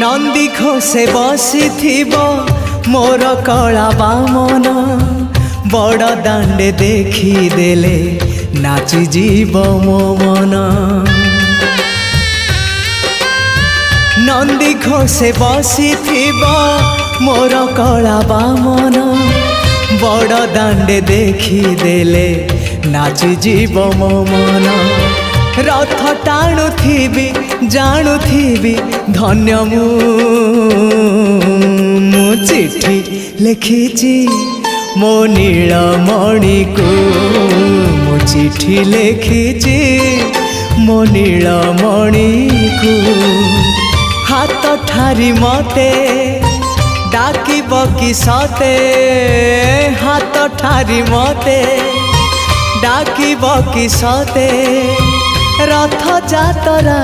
नंदी घोषे बसी मोर कला बामन बड़ दांडे देखी देले नाची जीव मो मन। नंदी घोषे बसी मोर कला बामन बड़ दांडे देखी देले नाची जीव मो मन। रथ टाणुथिबी जाणुथिबी धन्य मु चिट्ठी लिखिची मो नीलमणि को मु चिट्ठी लिखिची मो नीलमणि को। हाथ ठारी मते डाकिब कि सते हाथ ठारी मते डाकिब कि सते रथ जातरा।